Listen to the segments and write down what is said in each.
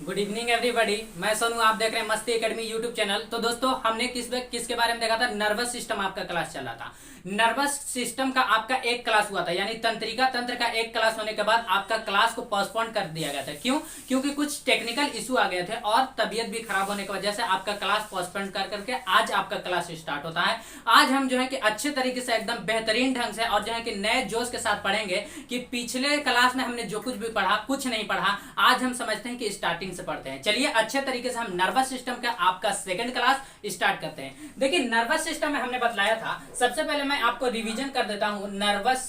Good evening everybody. मैं सोनू, आप देख रहे हैं मस्ती एकेडमी यूट्यूब चैनल। तो दोस्तों, हमने किसके बारे में देखा था? नर्वस सिस्टम आपका क्लास चल रहा था। नर्वस सिस्टम का आपका एक क्लास हुआ था, यानी तंत्रिका तंत्र का एक क्लास होने के बाद आपका क्लास को पोस्टपोन कर दिया गया था। क्यों? क्योंकि कुछ टेक्निकल इशू आ गए थे और तबियत भी खराब होने की वजह से आपका क्लास पोस्टपोन कर करके आज आपका क्लास स्टार्ट होता है। आज हम जो है कि अच्छे तरीके से एकदम बेहतरीन ढंग से और जो है कि नए जोश के साथ पढ़ेंगे कि पिछले क्लास में हमने जो कुछ भी पढ़ा कुछ नहीं पढ़ा। आज हम समझते हैं कि स्टार्टिंग से पढ़ते हैं। चलिए अच्छे तरीके से हम नर्वस सिस्टम का आपका सेकंड क्लास स्टार्ट करते हैं। देखिए, नर्वस सिस्टम में हमने बतलाया था, सबसे पहले मैं आपको रिवीजन कर देता हूं। नर्वस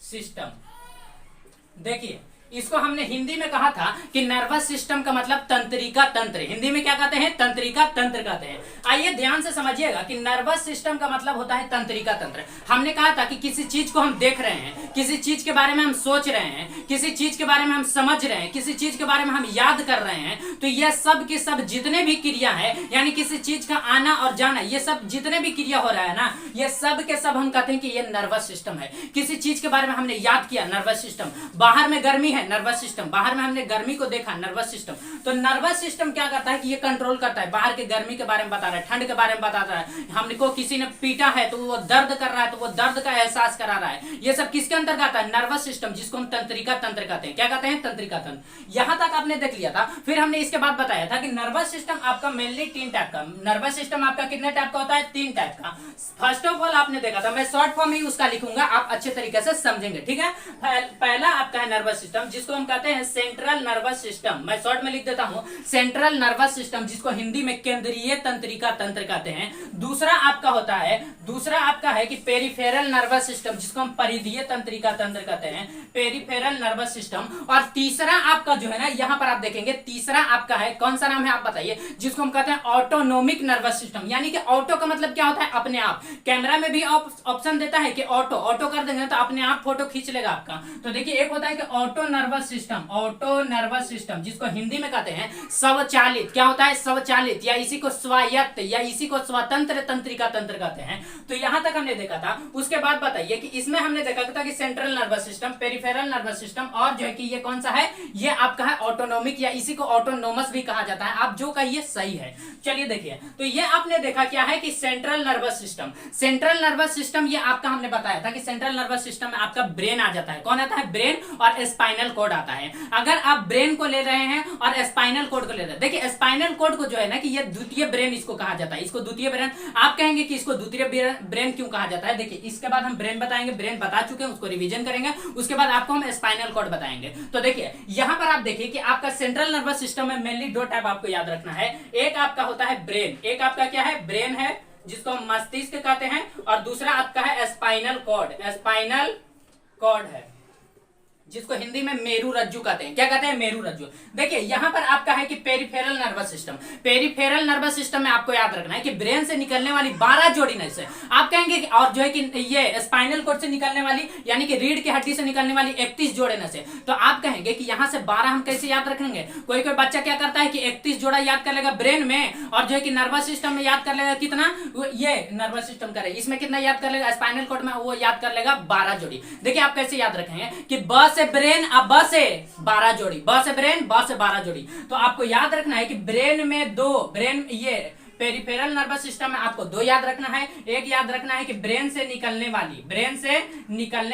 सिस्टम देखिए, इसको हमने हिंदी में कहा था कि नर्वस सिस्टम का मतलब तंत्रिका तंत्र। हिंदी में क्या कहते हैं? तंत्रिका तंत्र कहते हैं। आइए ध्यान से समझिएगा कि नर्वस सिस्टम का मतलब होता है तंत्रिका तंत्र। हमने कहा था कि किसी चीज को हम देख रहे हैं, किसी चीज के बारे में हम सोच रहे हैं, किसी चीज के बारे में हम समझ रहे हैं, किसी चीज के बारे में हम याद कर रहे हैं, तो यह सब के सब जितने भी क्रिया है, यानी किसी चीज का आना और जाना, ये सब जितने भी क्रिया हो रहा है ना, ये सब के सब हम कहते हैं कि ये नर्वस सिस्टम है। किसी चीज के बारे में हमने याद किया, नर्वस सिस्टम। बाहर में गर्मी है, नर्वस सिस्टम। बाहर में हमने गर्मी को देखा, नर्वस सिस्टम। तो नर्वस सिस्टम क्या करता है कि ये कंट्रोल करता है। बाहर के गर्मी के बारे में बता रहा है, ठंड के बारे में बता रहा है। हमको किसी ने पीटा है तो वो दर्द कर रहा है, तो वो दर्द का एहसास करा रहा है। ये सब किसके अंतर्गत आता है? नर्वस सिस्टम, जिसको हम तंत्रिका तंत्र कहते हैं। क्या कहते हैं? तंत्रिका तंत्र। यहां तक आपने देख लिया था। फिर हमने इसके बाद बताया था कि नर्वस सिस्टम आपका मेनली 3 टाइप का। नर्वस सिस्टम आपका कितने टाइप का होता है? 3 टाइप का। फर्स्ट ऑफ ऑल आपने देखा था, मैं शॉर्ट फॉर्म ही उसका लिखूंगा, आप अच्छे तरीके से समझेंगे, ठीक है। पहला आपका है नर्वस सिस्टम, जिसको हम कहते हैं सेंट्रल नर्वस सिस्टम। मैं शॉर्ट में लिख देता हूं सेंट्रल नर्वस सिस्टम, जिसको हिंदी में केंद्रीय तंत्रिका तंत्र कहते हैं। दूसरा आपका है कि पेरिफेरल नर्वस सिस्टम, जिसको हम परिधीय तंत्रिका तंत्र कहते हैं, पेरिफेरल नर्वस सिस्टम। और तीसरा आपका जो है ना, यहां पर आप देखेंगे, तीसरा आपका है, कौन सा नाम है आप बताइए? जिसको हम कहते हैं ऑटोनोमिक नर्वस सिस्टम। यानी कि ऑटो का मतलब क्या होता है? अपने आप। कैमरा में भी ऑप्शन देता है कि ऑटो कर देंगे तो अपने आप फोटो खींच लेगा आपका। तो देखिए, एक होता है कि ऑटो नर्वस सिस्टम, जिसको हिंदी में कहते हैं स्वचालित। क्या होता है? स्वचालित, या इसी को स्वायत्त, या इसी को स्वतंत्र तंत्रिका तंत्र कहते हैं। तो यहां तक हमने देखा था। उसके बाद बताइए कि इसमें हमने देखा था कि central nervous system, peripheral nervous system, और जो है कि ये कौन सा है? ये आपका है ऑटोनोमिक, या इसी को ऑटोनोमस भी कहा जाता है। आप जो कहिए सही है। चलिए देखिए, तो ये आपने देखा क्या है कि central nervous system. Central nervous system ये आपका हमने बताया था कि सेंट्रल नर्वस सिस्टम में आपका ब्रेन आ जाता है। कौन आता है? ब्रेन और स्पाइनल कॉर्ड आता है। अगर आप ब्रेन को ले रहे हैं और स्पाइनल कॉर्ड को ले रहे हैं, देखिए स्पाइनल कॉर्ड को जो है ना कि ये द्वितीय ब्रेन इसको कहा जाता है। इसको द्वितीय ब्रेन, आप कहेंगे कि इसको द्वितीय ब्रेन क्यों कहा जाता है? देखिए, इसके बाद हम ब्रेन बताएंगे, ब्रेन बता चुके हैं, उसको रिवीजन करेंगे। उसके बाद आपको हम स्पाइनल कॉर्ड बताएंगे। तो देखिए, यहां पर आप देखिए कि आपका सेंट्रल नर्वस सिस्टम में मेनली 2 टाइप आपको याद रखना है। एक आपका होता है ब्रेन, एक आपका क्या है? ब्रेन है, जिसको हम मस्तिष्क कहते हैं। और दूसरा आपका है स्पाइनल कॉर्ड है, जिसको हिंदी में मेरू रज्जु कहते हैं। क्या कहते हैं? मेरू रज्जु। देखिए, यहां पर आपका है कि peripheral nervous system. Peripheral nervous system में आपको याद रखना है कि ब्रेन से निकलने वाली 12 जोड़ी नस है। आप कहेंगे कि और जो है कि ये स्पाइनल कॉर्ड से निकलने वाली, यानी कि रीढ़ की हड्डी से निकलने वाली 31 जोड़े नस है। तो आप कहेंगे कि यहां से 12 हम कैसे याद रखेंगे? कोई बच्चा क्या करता है कि 31 जोड़ा याद कर लेगा ब्रेन में, और जो है कि नर्वस सिस्टम में याद कर लेगा कितना? ये नर्वस सिस्टम करे, इसमें कितना याद कर लेगा? स्पाइनल कॉर्ड में वो याद कर लेगा 12 जोड़ी। देखिए, आप कैसे याद रखेंगे कि ब से ब्रेन, अब ब से 12 जोड़ी, ब से ब्रेन, ब से 12 जोड़ी। तो आपको याद रखना है कि ब्रेन में 2, ब्रेन ये पेरिफेरल नर्वस सिस्टम में आपको 2 याद रखना है। एक याद रखना है कि ब्रेन से निकलने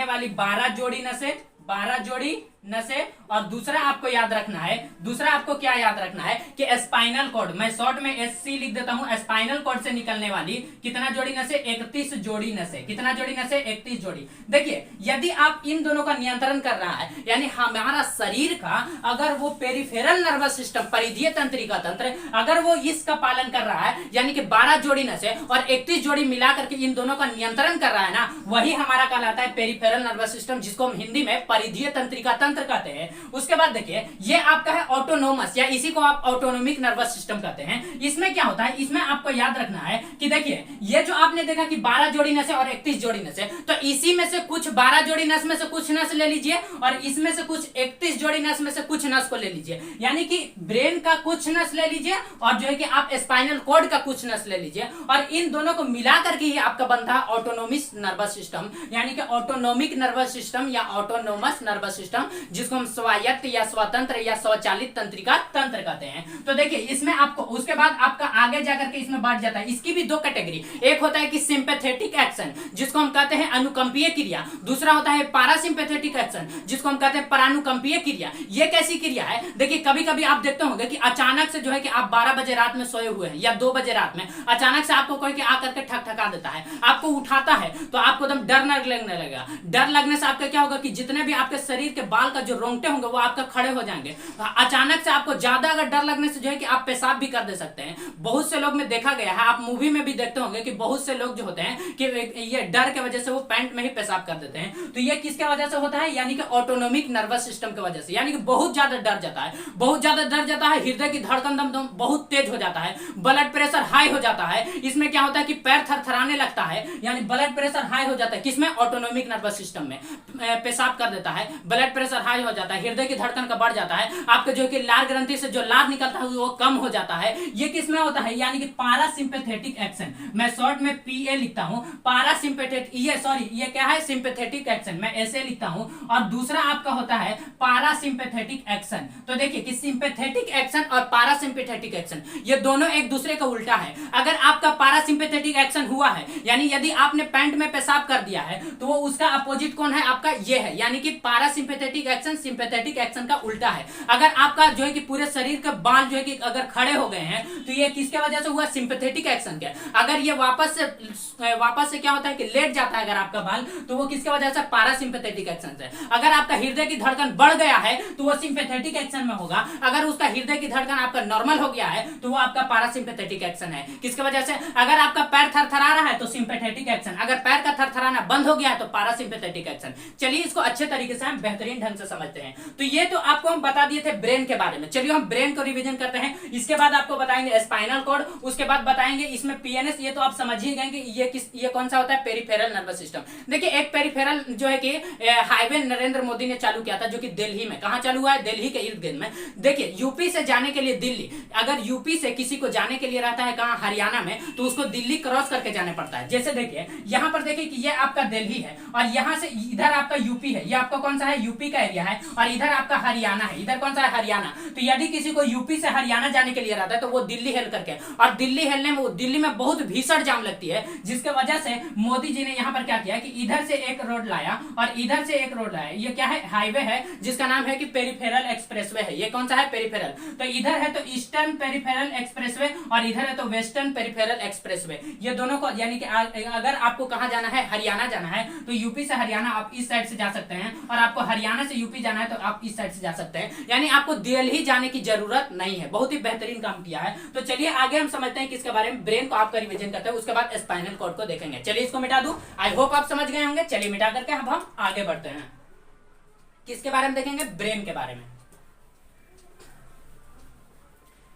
वाली 12 जोड़ी नसें, 12 जोड़ी नसें। और दूसरा आपको याद रखना है, दूसरा आपको क्या याद रखना है कि स्पाइनल कॉर्ड, मैं शॉर्ट में एससी लिख देता हूं, स्पाइनल कॉर्ड से निकलने वाली कितना जोड़ी नसें? 31 जोड़ी नसें। कितना जोड़ी नसें? 31 जोड़ी। देखिए, यदि आप इन दोनों का नियंत्रण कर रहा है, यानी हमारा शरीर का अगर वो पेरिफेरल नर्वस सिस्टम, परिधीय तंत्रिका तंत्र, अगर वो इसका पालन कर रहा है, यानी कि 12 जोड़ी नसें और 31 जोड़ी मिलाकर के इन दोनों का नियंत्रण कर रहा है ना, वही हमारा कहलाता है पेरिफेरल नर्वस सिस्टम, जिसको हम हिंदी में परिधीय तंत्रिका तंत्र कहते हैं। उसके बाद देखिए, ये आपका है ऑटोनोमस, या इसी को आप ऑटोनोमिक नर्वस सिस्टम कहते हैं। इसमें क्या होता है? इसमें आपको याद रखना है कि देखिए, ये जो आपने देखा कि 12 जोड़ी नसें और 31 जोड़ी नसें, तो इसी में से कुछ 12 जोड़ी नस में से कुछ नस ले लीजिए, और इसमें से कुछ 31 जोड़ी नस में से कुछ नस को ले लीजिए। यानी कि ब्रेन का कुछ नस ले लीजिए, और जो है कि आप स्पाइनल कॉर्ड का कुछ नस ले लीजिए, और इन दोनों को मिलाकर के ही आपका बनता है ऑटोनोमिक नर्वस सिस्टम, यानी कि ऑटोनोमिक नर्वस सिस्टम या ऑटोनोमस नर्वस सिस्टम, जिसको हम स्वायत्त या स्वतंत्र या स्वचालित तंत्रिका तंत्र कहते हैं। तो देखिए इसमें आपको उसके बाद आपका आगे जाकर के इसमें बढ़ जाता है। इसकी भी दो कैटेगरी, एक होता है कि सिंपैथेटिक एक्शन जिसको हम कहते हैं अनुकंपीय क्रिया, दूसरा होता है पैरासिम्पैथेटिक एक्शन जिसको हम कहते हैं परानुकंपीय क्रिया। ये कैसी क्रिया है? देखिए कभी कभी आप देखते होंगे कि अचानक से जो है कि आप 12 बजे रात में सोए हुए हैं या 2 बजे रात में अचानक से आपको कोई आकर के ठकठका देता है, आपको उठाता है तो आपको एकदम डर लगने लगेगा। डर लगने से आपका क्या होगा कि जितने भी आपके शरीर के बाल का जो रोंगटे होंगे वो आपका खड़े हो जाएंगे। अचानक से आपको ज्यादा अगर डर लगने से जो है कि आप पेशाब भी कर दे सकते हैं। बहुत से लोग में देखा गया है, आप मूवी में भी देखते होंगे कि बहुत से लोग जो होते हैं कि ये डर के वजह से वो पैंट में ही पेशाब कर देते हैं। तो ये किसके वजह से होता है? यानी कि ऑटोनोमिक नर्वस सिस्टम की वजह से, यानी कि बहुत ज्यादा डर जाता है, बहुत ज्यादा डर जाता है, हृदय की धड़कन दम बहुत तेज हो जाता है, ब्लड प्रेशर हाई हो जाता है। इसमें क्या होता है कि पैर थरथराने लगता है, यानी ब्लड प्रेशर हाई हो जाता है। किसमें? ऑटोनोमिक नर्वस सिस्टम में पेशाब कर देता है, ब्लड प्रेशर हाई हो जाता है, हृदय की धड़कन का बढ़ जाता है, आपके जो कि लार ग्रंथि से जो लार निकलता है वो कम हो जाता है। ये किसमें होता है? यानी कि पैरासिम्पैथेटिक एक्शन, मैं शॉर्ट में पीए लिखता हूं। पैरासिम्पैथेटिक, ये क्या है? सिंपैथेटिक एक्शन, मैं ऐसे लिखता हूं। और दूसरा आपका होता है पैरासिम्पैथेटिक एक्शन। तो देखिए कि सिंपैथेटिक एक्शन और पैरासिम्पैथेटिक एक्शन ये दोनों एक दूसरे का उल्टा है। अगर आपका पैरासिम्पैथेटिक एक्शन हुआ है, यानी यदि आपने पैंट में पेशाब कर दिया है, तो वो उसका अपोजिट कौन है? आपका ये है, यानी कि पैरासिम्पैथेटिक एक्शन सिंपैथेटिक एक्शन का उल्टा है। अगर आपका जो है कि पूरे शरीर के बाल जो है कि अगर खड़े हो गए हैं तो ये किसके वजह से हुआ? सिंपैथेटिक एक्शन के। अगर ये वापस से क्या होता है कि लेट जाता है अगर आपका बाल, तो वो किसके वजह से? पैरासिम्पैथेटिक एक्शन से। अगर आपका हृदय की धड़कन बढ़ गया है तो वो सिंपैथेटिक एक्शन में होगा। अगर उसका हृदय की धड़कन आपका नॉर्मल हो गया है तो वो आपका पैरासिम्पैथेटिक एक्शन है। किसके वजह से? अगर आपका पैर थरथरा रहा है तो सिंपैथेटिक एक्शन, अगर पैर का थरथराना बंद हो गया है तो पैरासिम्पैथेटिक एक्शन। चलिए इसको अच्छे तरीके से हम बेहतरीन ढंग से समझते हैं। तो ये तो आपको हम बता दिए थे ब्रेन के बारे में। चलिए हम ब्रेन को रिवीजन करते हैं। इसके बाद आपको बताएंगे स्पाइनल कॉर्ड, उसके बाद बताएंगे इसमें पीएनएस। ये तो आप समझ ही गए कि ये कौन सा होता है? Peripheral nervous system. देखिए एक पेरिफेरल जो है कि हाईवे नरेंद्र मोदी ने चालू किया था, जो कि दिल्ली में, कहां चालू हुआ है? दिल्ली के इर्द गिर्द में। देखिए यूपी से जाने के लिए दिल्ली, अगर यूपी से किसी को जाने के लिए रहता है कहां? हरियाणा में, तो उसको दिल्ली क्रॉस करके जाने पड़ता है। जैसे देखिए यहां पर देखिए कि ये आपका दिल्ली है और यहां से इधर आपका यूपी है, ये आपका कौन सा है? यूपी का एरिया है। और इधर आपका हरियाणा है, इधर कौन सा है? हरियाणा। तो यदि किसी को यूपी से हरियाणा जाने के लिए रहता है तो वो दिल्ली हेल करके, और दिल्ली हेलने में दिल्ली में बहुत भीषण जाम लगती है, जिसके वजह से मोदी जी ने यहाँ पर क्या किया कि इधर से एक रोड लाया और इधर से एक रोड लाया। ये क्या है? हाईवे है जिसका नाम है कि पेरिफेरल एक्सप्रेसवे है। ये कौन सा है? पेरिफेरल। तो इधर है तो ईस्टर्न पेरिफेरल एक्सप्रेसवे और इधर है तो वेस्टर्न पेरिफेरल एक्सप्रेसवे। ये दोनों को, यानी कि अगर आपको कहां जाना है? हरियाणा जाना है तो यूपी से हरियाणा आप इस साइड से जा सकते हैं, और आपको हरियाणा से यूपी जाना है तो आप इस साइड से जा सकते हैं। यानी आपको दिल्ली जाने की जरूरत नहीं है। बहुत ही बेहतरीन काम किया है। तो चलिए आगे हम समझते हैं किसके बारे में। ब्रेन को आपका रिवीजन करते हैं, उसके बाद स्पाइनल कॉर्ड को देखेंगे। चलिए इसको मिटा दूं। आई होप आप समझ गए होंगे। चलिए मिटा करके अब हम आगे बढ़ते हैं। किसके बारे में देखेंगे? ब्रेन के बारे में।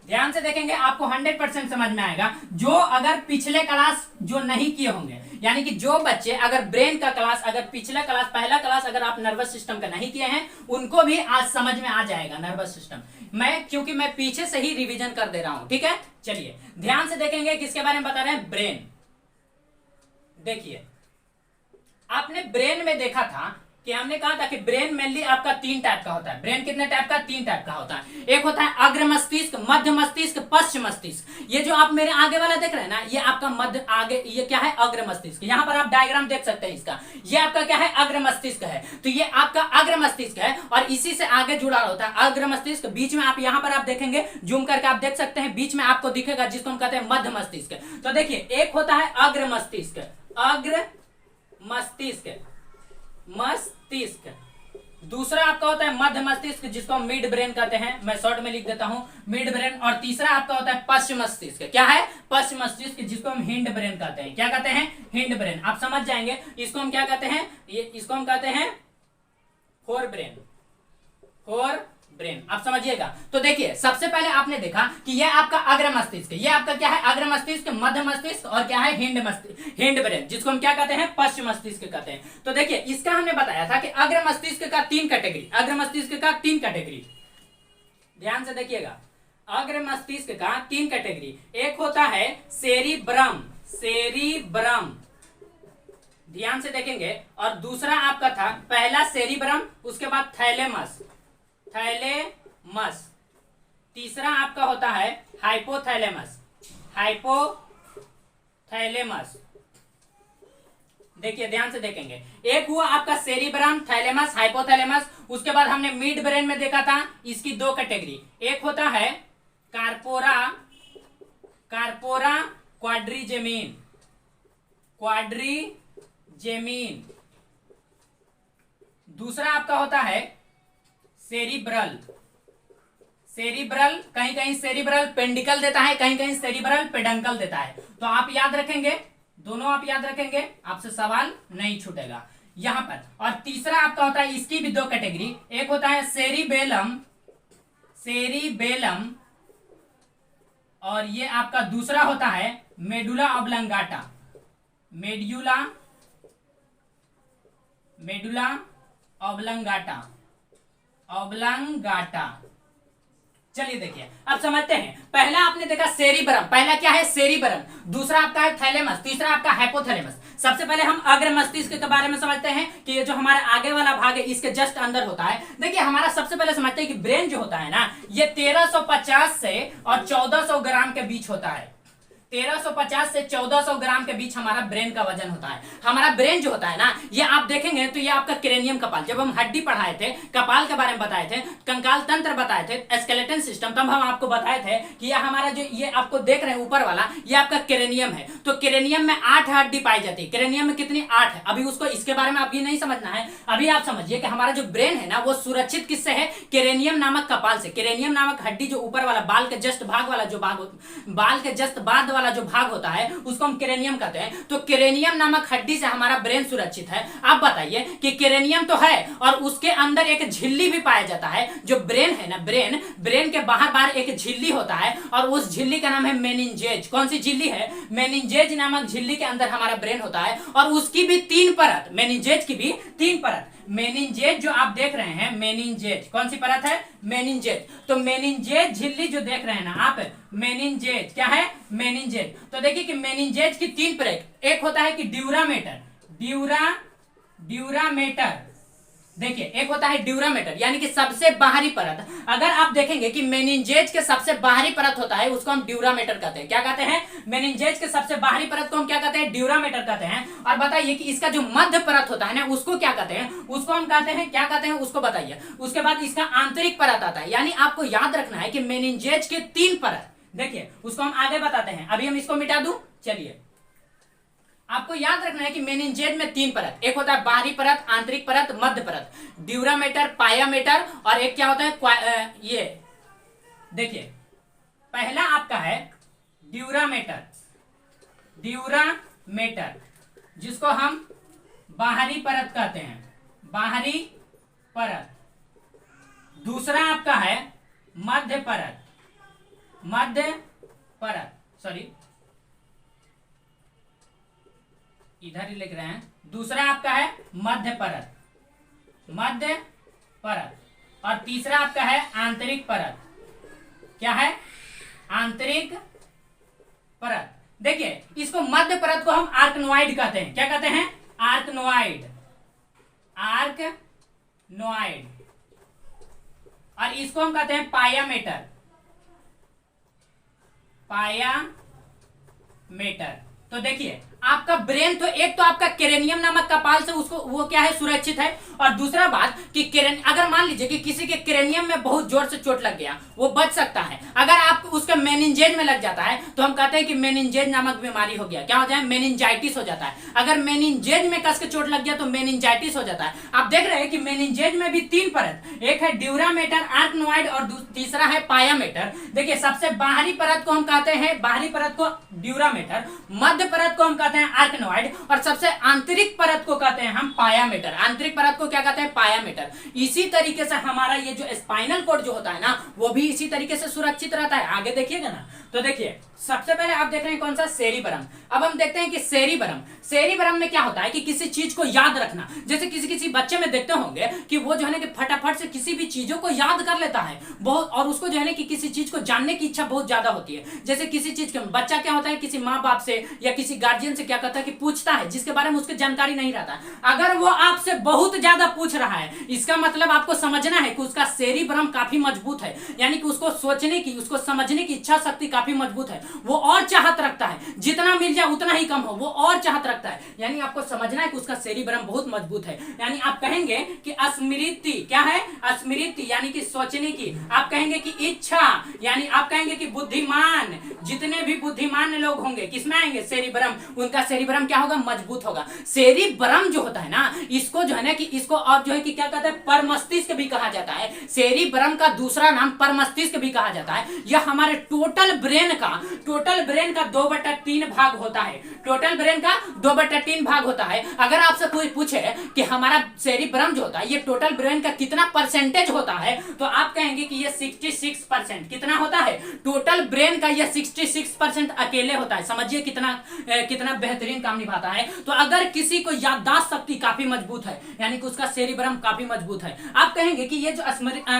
ध्यान से देखेंगे, आपको 100% समझ में आएगा। जो अगर पिछले क्लास जो नहीं किए होंगे, यानी कि जो बच्चे अगर ब्रेन का क्लास, अगर पिछला क्लास, पहला क्लास अगर आप नर्वस सिस्टम का नहीं किए हैं, उनको भी आज समझ में आ जाएगा नर्वस सिस्टम। क्योंकि मैं पीछे से ही रिवीजन कर दे रहा हूं, ठीक है। चलिए ध्यान से देखेंगे किसके बारे में बता रहे हैं? ब्रेन। देखिए आपने ब्रेन में देखा था कि हमने कहा था कि ब्रेन मेनली आपका 3 टाइप का होता है। ब्रेन कितने टाइप का? 3 टाइप का होता है। एक होता है अग्र मस्तिष्क, मध्य मस्तिष्क, पश्च मस्तिष्क। ये जो आप मेरे आगे वाला देख रहे हैं ना, ये आपका मध्य आगे, ये क्या है? अग्र मस्तिष्क। यहां पर आप डायग्राम देख सकते हैं इसका। ये आपका क्या है? अग्र मस्तिष्क है। तो ये आपका अग्र मस्तिष्क है और इसी से आगे जुड़ा होता है अग्र मस्तिष्क। बीच में आप यहां पर आप देखेंगे, जूम करके आप देख सकते हैं, बीच में आपको दिखेगा जिसको हम कहते हैं मध्य मस्तिष्क। तो देखिए एक होता है अग्र मस्तिष्क, अग्र मस्तिष्क, मस्तिष्क। दूसरा आपका होता है मध्य मस्तिष्क जिसको हम मिड ब्रेन कहते हैं, मैं शॉर्ट में लिख देता हूं मिड ब्रेन। और तीसरा आपका होता है पश्च मस्तिष्क। क्या है? पश्च मस्तिष्क, जिसको हम हिंड ब्रेन कहते हैं। क्या कहते हैं? Hind brain. आप समझ जाएंगे इसको हम क्या कहते हैं। इसको हम कहते हैं फोर ब्रेन, फोर ब्रेन। आप समझिएगा। तो देखिए सबसे पहले आपने देखा कि यह आपका अग्र मस्तिष्क, यह आपका क्या है? अग्र मस्तिष्क, मध्य मस्तिष्क और क्या है? हिंड ब्रेन, जिसको हम क्या कहते हैं? पश्च मस्तिष्क कहते हैं। तो देखिए इसका हमने बताया था कि अग्र मस्तिष्क का 3 कैटेगरी, अग्र मस्तिष्क का 3 कैटेगरी। ध्यान से देखिएगा, अग्र मस्तिष्क का 3 कैटेगरी। एक होता है सेरिब्रम, सेरिब्रम, ध्यान से देखेंगे। और दूसरा आपका था पहला सेरिब्रम, उसके बाद थैलेमस, थैलेमस। तीसरा आपका होता है हाइपोथैलेमस, हाइपोथैलेमस। देखिए ध्यान से देखेंगे, एक हुआ आपका सेरिब्रम, थैलेमस, हाइपोथैलेमस। उसके बाद हमने मिड ब्रेन में देखा था इसकी दो कैटेगरी, एक होता है कार्पोरा, कार्पोरा क्वाड्रिजेमिन, क्वाड्रिजेमिन। दूसरा आपका होता है सेरिब्रल, सेरिब्रल, कहीं कहीं सेरिब्रल पेंडिकल देता है, कहीं कहीं सेरिब्रल पेडंकल देता है। तो आप याद रखेंगे, दोनों आप याद रखेंगे, आपसे सवाल नहीं छूटेगा यहां पर। और तीसरा आपका होता है, इसकी भी दो कैटेगरी, एक होता है सेरिबेलम, सेरिबेलम, और ये आपका दूसरा होता है medulla oblongata, medulla, medulla oblongata, oblongata. चलिए देखिए अब समझते हैं। पहला आपने देखा सेरिब्रम, पहला क्या है सेरिब्रम, दूसरा आपका है थैलेमस, तीसरा आपका हाइपोथैलेमस। सबसे पहले हम अग्र मस्तिष्क के बारे में समझते हैं कि ये जो हमारे आगे वाला भाग है इसके जस्ट अंदर होता है। देखिए हमारा सबसे पहले समझते हैं कि ब्रेन जो होता है ना, ये 1350 से और 1400 ग्राम के बीच होता है। 1350 से 1400 ग्राम के बीच हमारा ब्रेन का वजन होता है। हमारा ब्रेन जो होता है ना, ये आप देखेंगे तो ये आपका क्रेनियम कपाल, जब हम हड्डी पढ़ाए थे, कपाल के बारे में बताए थे, कंकाल तंत्र बताए थे, स्केलेटन सिस्टम, तब हम आपको बताए थे कि ये हमारा जो ये आपको देख रहे हैं ऊपर वाला, ये आपका क्रेनियम है। तो क्रेनियम में 8 हड्डी पाई जाती है। क्रेनियम में कितनी? 8 है। अभी उसको इसके बारे में अभी नहीं समझना है, अभी आप समझिए कि हमारा जो ब्रेन है ना, वो सुरक्षित किससे है? क्रेनियम नामक कपाल से। क्रेनियम नामक हड्डी जो ऊपर वाला बाल के जस्ट भाग वाला जो भाग, बाल के जस्ट बाद वाला जो भाग होता है उसको हम क्रेनियम कहते हैं। तो क्रेनियम नामक हड्डी से हमारा ब्रेन सुरक्षित है। आप बताइए कि क्रेनियम तो है और उसके अंदर एक झिल्ली भी पाया जाता है। जो ब्रेन है ना, ब्रेन के बाहर बाहर एक झिल्ली होता है और उस झिल्ली का नाम है मेनिंजेज। कौन सी झिल्ली है? मेनिंजेज नामक झिल्ली के अंदर हमारा ब्रेन होता है और उसकी भी 3 परत, मेनिंजेज की भी 3 परत। मेनिंजेज जो आप देख रहे हैं, मेनिंजेज कौन सी परत है? मेनिंजेज। तो मेनिंजेज झिल्ली जो देख रहे हैं ना आप, मेनिंजेज क्या है? मेनिंजेज। तो देखिए कि मेनिंजेज की 3 परत, एक होता है कि ड्यूरामेटर, ड्यूरामेटर। देखिए एक होता है ड्यूरामेटर यानी कि सबसे बाहरी परत। अगर आप देखेंगे कि मेनिंजेज के सबसे बाहरी परत होता है उसको हम ड्यूरामेटर कहते हैं। क्या कहते हैं? मेनिंजेज के सबसे बाहरी परत को हम क्या कहते हैं? ड्यूरामेटर कहते हैं। और बताइए कि इसका जो मध्य परत होता है ना, उसको क्या कहते हैं? उसको हम कहते हैं, क्या कहते हैं उसको बताइए। उसके बाद इसका आंतरिक परत आता है। यानी आपको याद रखना है कि मेनिंजेज के 3 परत, देखिए उसको हम आगे बताते हैं। अभी हम इसको मिटा दूं, चलिए आपको याद रखना है कि मेनिंजेज में 3 परत, एक होता है बाहरी परत, आंतरिक परत, मध्य परत, ड्यूरामेटर, पायामेटर, और एक क्या होता है ये देखिए पहला आपका है ड्यूरामेटर, ड्यूरामेटर जिसको हम बाहरी परत कहते हैं, बाहरी परत। दूसरा आपका है मध्य परत, मध्य परत, सॉरी इधर ही लिख रहे हैं। दूसरा आपका है मध्य परत, मध्य परत। और तीसरा आपका है आंतरिक परत। क्या है? आंतरिक परत। देखिए इसको मध्य परत को हम आर्कनोइड कहते हैं। क्या कहते हैं? Arachnoid, arachnoid. और इसको हम कहते हैं पायामेटर, पायामेटर। तो देखिए आपका ब्रेन तो एक तो आपका क्रेनियम नामक कपाल से उसको वो क्या है? सुरक्षित है। और दूसरा बात कि अगर मान लीजिए कि किसी के क्रेनियम में बहुत जोर से चोट लग गया, वो बच सकता है। अगर आप उसके मेनिंजेज में लग जाता है तो हम कहते हैं कि मेनिंजेज नामक बीमारी हो गया। क्या हो जाए? मेनिंजाइटिस हो जाता है। अगर मेनिंजेज में कस के चोट लग गया तो मेनिंजाइटिस हो जाता है। आप देख रहे हैं कि मेनिंजेज में भी 3 परत, एक है ड्यूरामेटर, आर्कनोइड और तीसरा है पायामेटर। देखिए सबसे बाहरी परत को हम कहते हैं, बाहरी परत को ड्यूरामेटर, मध्य परत को हम कहते हैं आर्कनोइड, और सबसे आंतरिक परत को कहते हैं हम पायामेटर। आंतरिक परत को क्या कहते हैं? पायामेटर। इसी तरीके से हमारा ये जो स्पाइनल कोड जो होता है ना, वो भी इसी तरीके से सुरक्षित रहता है। आगे देखिएगा ना, तो देखिए सबसे पहले आप देख रहे हैं कौन सा? सेरिब्रम। अब हम देखते हैं कि सेरिब्रम, सेरिब्रम में क्या होता है कि किसी चीज को याद रखना। जैसे किसी बच्चे में देखते होंगे कि वो जो है ना कि फटाफट से किसी भी चीजों को याद कर लेता है बहुत, और उसको जो है ना कि किसी चीज को जानने की इच्छा बहुत ज्यादा होती है। जैसे किसी चीज के बच्चा क्या होता है, किसी माँ बाप से या किसी गार्जियन से क्या कहता है कि पूछता है, जिसके बारे में उसकी जानकारी नहीं रहता। अगर वो आपसे बहुत ज्यादा पूछ रहा है, इसका मतलब आपको समझना है कि उसका सेरिब्रम काफी मजबूत है, यानी कि उसको सोचने की, उसको समझने की इच्छा शक्ति काफी मजबूत है। वो और चाहत रखता है, जितना मिल जाए उतना ही कम हो, वो और चाहत रखता है। यानी आपको समझना है कि उसका सेरिब्रम बहुत मजबूत है। यानी आप कहेंगे कि स्मृति क्या है, स्मृति यानी कि सोचने की। आप कहेंगे कि इच्छा, यानी आप कहेंगे कि बुद्धिमान, जितने भी बुद्धिमान लोग होंगे किसमें आएंगे, सेरिब्रम, उनका सेरिब्रम क्या होगा, मजबूत होगा। सेरिब्रम जो होता है ना, इसको जो है ना कि इसको और जो है कि क्या कहते हैं, परमस्तिष्क भी कहा जाता है। सेरिब्रम का दूसरा नाम परमस्तिष्क भी कहा जाता है। यह हमारे टोटल ब्रेन का 2/3 भाग होता है। टोटल ब्रेन का 2/3 भाग होता है। अगर आपसे कोई पूछे कि हमारा सेरिब्रम जो होता है ये टोटल ब्रेन का कितना परसेंटेज होता है, तो आप कहेंगे कि ये 66%। कितना होता है, टोटल ब्रेन का ये 66% अकेले होता है। समझिए कितना बेहतरीन काम निभाता है। तो अगर किसी को याददाश्त शक्ति काफी मजबूत है, यानी कि उसका सेरिब्रम काफी मजबूत है, आप कहेंगे कि ये जो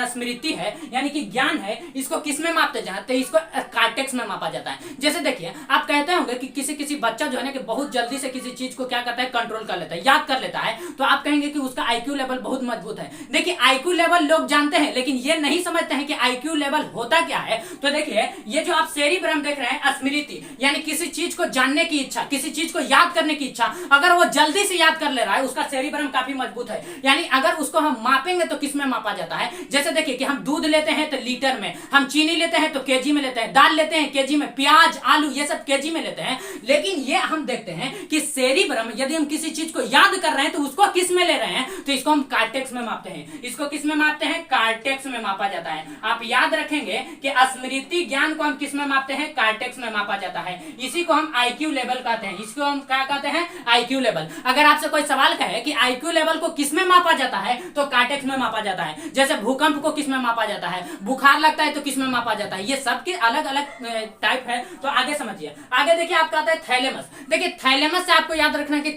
स्मृति है यानी कि ज्ञान है, इसको किस में मापते जाते हैं, इसको कार्टेक्स में मापा जाता है। जैसे देखिए, आप कहते होंगे कि किसी बच्चा जो है ना कि बहुत जल्दी से किसी चीज को क्या करता है, कंट्रोल कर लेता है, याद कर लेता है, तो आप कहेंगे कि उसका आईक्यू लेवल बहुत मजबूत है। देखिए, आईक्यू लेवल लोग जानते हैं, लेकिन ये नहीं समझते हैं कि आईक्यू लेवल होता क्या है। तो देखिए, ये जो आप सेरिब्रम देख रहे हैं, स्मृति यानी किसी चीज को जानने की इच्छा, किसी चीज को याद करने की इच्छा, अगर वो जल्दी से याद कर ले रहा है, उसका सेरिब्रम काफी मजबूत है। यानी अगर उसको हम मापेंगे तो किसमें मापा जाता है, जैसे देखिए कि हम दूध लेते हैं तो लीटर में, हम चीनी लेते हैं तो केजी में लेते हैं, दाल लेते हैं केजी में, प्याज आलू ये सब केजी में लेते हैं। लेकिन ये हम देखते हैं कि सेरिब्रम, यदि हम किसी चीज को याद कर रहे हैं तो उसको किस में ले रहे हैं, तो इसको हम कार्टेक्स में मापते हैं। इसको किस में मापते हैं, कार्टेक्स में मापा जाता है। आप याद रखेंगे कि स्मृति ज्ञान को हम किस में मापते हैं, कार्टेक्स में मापा जाता है। इसी को हम आईक्यू लेवल कहते हैं। इसको हम क्या कहते हैं, आईक्यू लेवल। अगर आपसे कोई सवाल कहे कि आईक्यू लेवल को किस में मापा जाता है, तो कार्टेक्स में मापा जाता है। जैसे भूकंप को किस में मापा जाता है, बुखार लगता है तो किस में मापा जाता है। ये सबके अलग अलग टाइप है। तो आगे समझिए, आगे देखिए, आप कहते हैं थैलेमस। देखिए, थैलेमस से आपको याद रखना है कि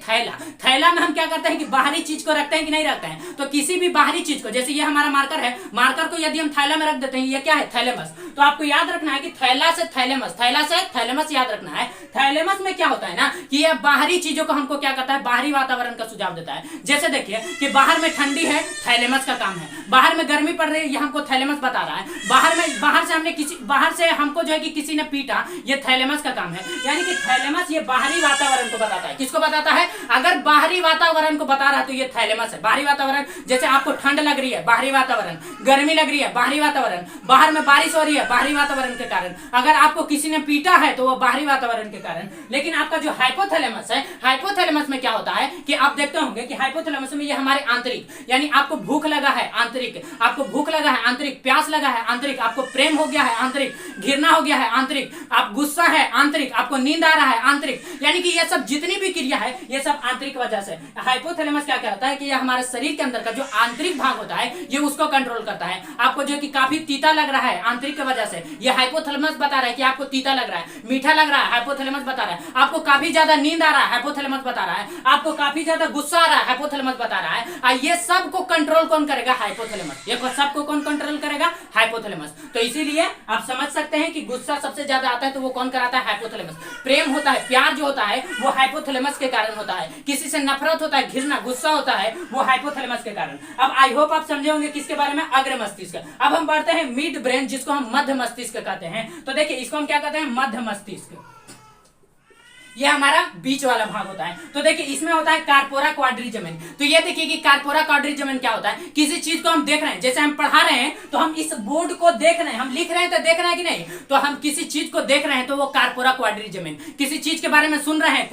थैला में हम क्या करते हैं कि बाहरी चीज को रखते हैं कि नहीं रखते हैं। तो किसी भी बाहरी चीज को, जैसे ये हमारा मार्कर है, मार्कर को यदि हम थैला में रख देते हैं, ये क्या है, थैलेमस। तो आपको याद रखना है कि थैला से थैलेमस याद रखना है। थैलेमस में क्या होता है ना कि ये बाहरी चीजों को हमको क्या करता है, बाहरी वातावरण का सुझाव देता है। जैसे देखिए कि बाहर में ठंडी है, थैलेमस का काम है। बाहर में गर्मी पड़ रही है, ये हमको थैलेमस बता रहा है। बाहर से हमको जो है कि किसी ने पीटा, ये थैलेमस का काम है। यानी कि थैलेमस ये बाहरी वातावरण को बताता है। किसको बताता है, अगर बाहरी वातावरण को बता रहा है तो ये थैलेमस है। बाहरी वातावरण, जैसे आपको ठंड लग रही है, बाहरी वातावरण, गर्मी लग रही है, बाहरी वातावरण, बाहर में बारिश हो रही है, बाहरी वातावरण के कारण, अगर आपको किसी ने पीटा है तो वो बाहरी वातावरण के कारण। लेकिन आपका जो हाइपोथैलेमस है, हाइपोथैलेमस में क्या होता है कि आप देखते होंगे कि हाइपोथैलेमस में ये हमारे आंतरिक, यानी आपको भूख लगा है आंतरिक, आपको भूख लगा है आंतरिक, प्यास लगा है आंतरिक, आपको प्रेम हो गया है आंतरिक, घृणा हो गया है आंतरिक, आप गुस्सा है आंतरिक, आपको नींद आ रहा है आंतरिक। यानी कि ये सब जितनी भी क्रिया है ये सब आंतरिक वजह से। हाइपोथैलेमस क्या करता है कि ये हमारे शरीर के अंदर का जो आंतरिक भाग होता है ये उसको कंट्रोल करता है। आपको जो कि काफी तीता लग रहा है आंतरिक की वजह से, ये हाइपोथैलेमस बता रहा है कि आपको तीता लग रहा है, मीठा लग रहा है, हाइपोथैलेमस बता रहा है। आपको काफी ज्यादा नींद आ रहा है, हाइपोथैलेमस बता रहा है। आपको काफी ज्यादा गुस्सा आ रहा है, हाइपोथैलेमस बता रहा है। ये सब को कंट्रोल कौन करेगा, हाइपोथैलेमस। ये सब को कौन कंट्रोल करेगा, हाइपोथैलेमस। तो इसीलिए आप समझ सकते हैं कि गुस्सा सबसे ज्यादा आता है तो वो कौन कराता है, हाइपोथैलेमस। प्रेम होता है, प्यार जो होता है वो हाइपोथैलेमस के कारण होता है। किसी से नफरत होता है, घृणा, गुस्सा होता है, वो हाइपोथैलेमस के कारण। अब आई होप आप समझे होंगे किसके बारे में, अग्र मस्तिष्क। अब हम बढ़ते हैं मिड ब्रेन, जिसको हम मध्य मस्तिष्क कहते हैं। तो देखिए, इसको हम क्या कहते हैं, मध्य मस्तिष्क। ये हमारा बीच वाला भाग होता है। तो देखिए, इसमें होता है कार्पोरा क्वाड्रिजेमिन। तो ये देखिए कि कार्पोरा क्वाड्रिजेमिन क्या होता है, किसी चीज को हम देख रहे हैं, जैसे हम पढ़ा रहे हैं तो हम इस बोर्ड को देख रहे हैं, हम लिख रहे हैं तो देख रहे हैं कि नहीं, तो हम किसी चीज को देख रहे हैं तो वो कार्पोरा क्वाड्रिजेमिन। किसी चीज के बारे में सुन रहे हैं,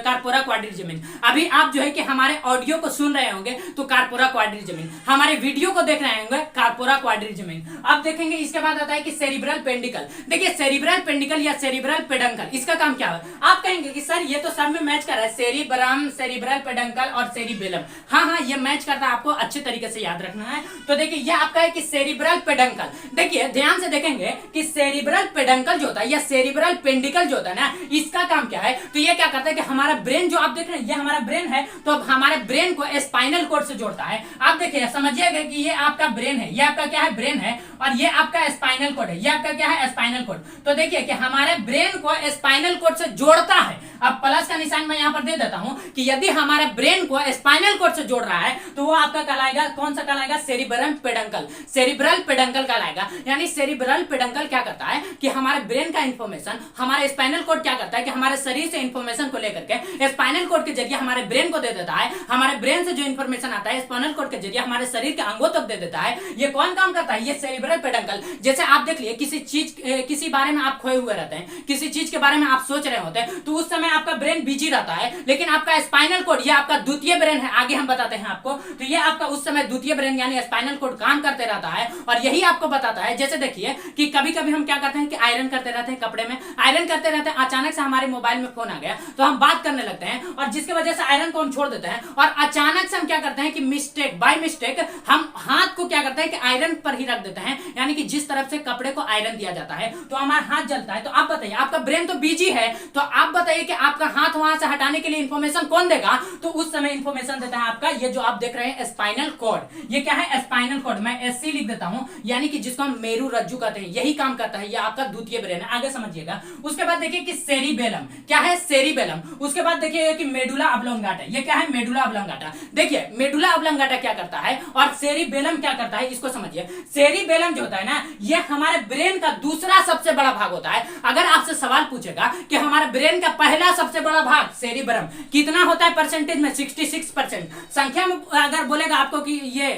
कार्पोरा क्वाड्रिजेमिन। अभी आप जो है कि हमारे ऑडियो को सुन रहे होंगे तो कार्पोरा क्वाड्रिजेमिन, हमारे वीडियो को देख रहे होंगे कार्पोरा क्वाड्रिजेमिन। अब देखेंगे इसके बाद आता है कि सेरिब्रल पेंडिकल। देखिए, सेरिब्रल पेंडिकल या सेरिब्रल पेडंकल, इसका काम क्या है, आप कहेंगे कि सर ये तो सब में मैच कर रहा है, सेरिब्रम, सेरिब्रल पेडंकल और सेरिबेलम। हाँ, ये मैच करता है, आपको अच्छे तरीके से याद रखना है। तो देखिए, ये आपका है कि सेरिब्रल पेडंकल। देखिए, ध्यान से देखेंगे कि सेरिब्रल पेडंकल जो होता है या सेरिब्रल पेंडिकल जो होता है ना, इसका काम क्या है, तो ये क्या करता है कि हमारा ब्रेन जो आप देख रहे हैं, ये हमारा ब्रेन है, तो हमारे ब्रेन को स्पाइनल कोड से जोड़ता है। आप देखिए, समझिएगा कि ये आपका ब्रेन है, ये आपका क्या है, ब्रेन है, और ये आपका स्पाइनल कोड है, ये आपका क्या है, स्पाइनल कोड। तो देखिए कि हमारे ब्रेन को स्पाइनल कोड से जोड़ता है। अब प्लस का निशान मैं यहां पर दे देता हूं कि यदि हमारे ब्रेन को स्पाइनल कॉर्ड से जोड़ रहा है तो वो आपका कहलाएगा, कौन सा कहलाएगा, सेरिब्रल पेडंकल, सेरिब्रल पेडंकल कहलाएगा। यानी सेरिब्रल पेडंकल क्या करता है कि हमारे ब्रेन का इंफॉर्मेशन हमारे स्पाइनल कॉर्ड क्या करता है कि हमारे शरीर से इंफॉर्मेशन को लेकर के स्पाइनल कॉर्ड के जरिए हमारे ब्रेन को दे देता है। हमारे ब्रेन से जो इंफॉर्मेशन आता है स्पाइनल कॉर्ड के जरिए हमारे शरीर के अंगों तक दे देता है। ये कौन काम करता है, ये सेरिब्रल पेडंकल। जैसे आप देख लिए किसी बारे में आप खोए हुए रहते हैं, किसी चीज के बारे में आप सोच रहे होते हैं, तो उस समय आपका ब्रेन बिजी रहता है, लेकिन आपका स्पाइनल कॉर्ड, ये आपका द्वितीय ब्रेन है, आगे हम बताते हैं आपको, तो ये आपका उस समय द्वितीय ब्रेन यानी स्पाइनल कॉर्ड काम करते रहता है और यही आपको बताता है। जैसे देखिए कि कभी कभी हम क्या करते हैं कि आयरन करते रहते हैं, कपड़े में आयरन करते रहते हैं, अचानक से हमारे मोबाइल में फोन आ गया तो हम बात करने लगते हैं और जिसकी वजह से आयरन को हम छोड़ देते हैं और अचानक से हम क्या करते हैं कि मिस्टेक बाय मिस्टेक हम हाथ को क्या करते हैं कि आयरन पर ही रख देते हैं, यानी कि जिस तरफ से कपड़े को आयरन दिया जाता है तो हमारा हाथ जलता है। तो आप बताइए, आपका ब्रेन तो बिजी है, तो आप बताइए कि आपका हाथ वहां से हटाने के लिए इंफॉर्मेशन कौन देगा, तो उस समय इंफॉर्मेशन देता है आपका ये जो आप देख रहे हैं स्पाइनल कॉर्ड। ये क्या है, स्पाइनल कॉर्ड, मैं एससी लिख देता हूं, यानी कि जिसको हम मेरु रज्जु कहते हैं, यही काम करता है, ये आपका द्वितीय ब्रेन है, आगे समझिएगा। उसके बाद देखिए कि सेरिबेलम, क्या है, सेरिबेलम। उसके बाद देखिए कि मेडुला ऑब्लोंगाटा, ये क्या है, मेडुला ऑब्लोंगाटा। देखिए मेडुला ऑब्लोंगाटा क्या करता है और सेरिबेलम क्या करता है, इसको समझिए। सेरिबेलम जो होता है ना, ये हमारे ब्रेन का दूसरा सबसे बड़ा भाग होता है। अगर आपसे सवाल पूछेगा कि हमारे ब्रेन का पहला सबसे बड़ा भाग सेरिबेलम कितना होता है परसेंटेज में, 66%। संख्या में अगर बोलेगा आपको कि ये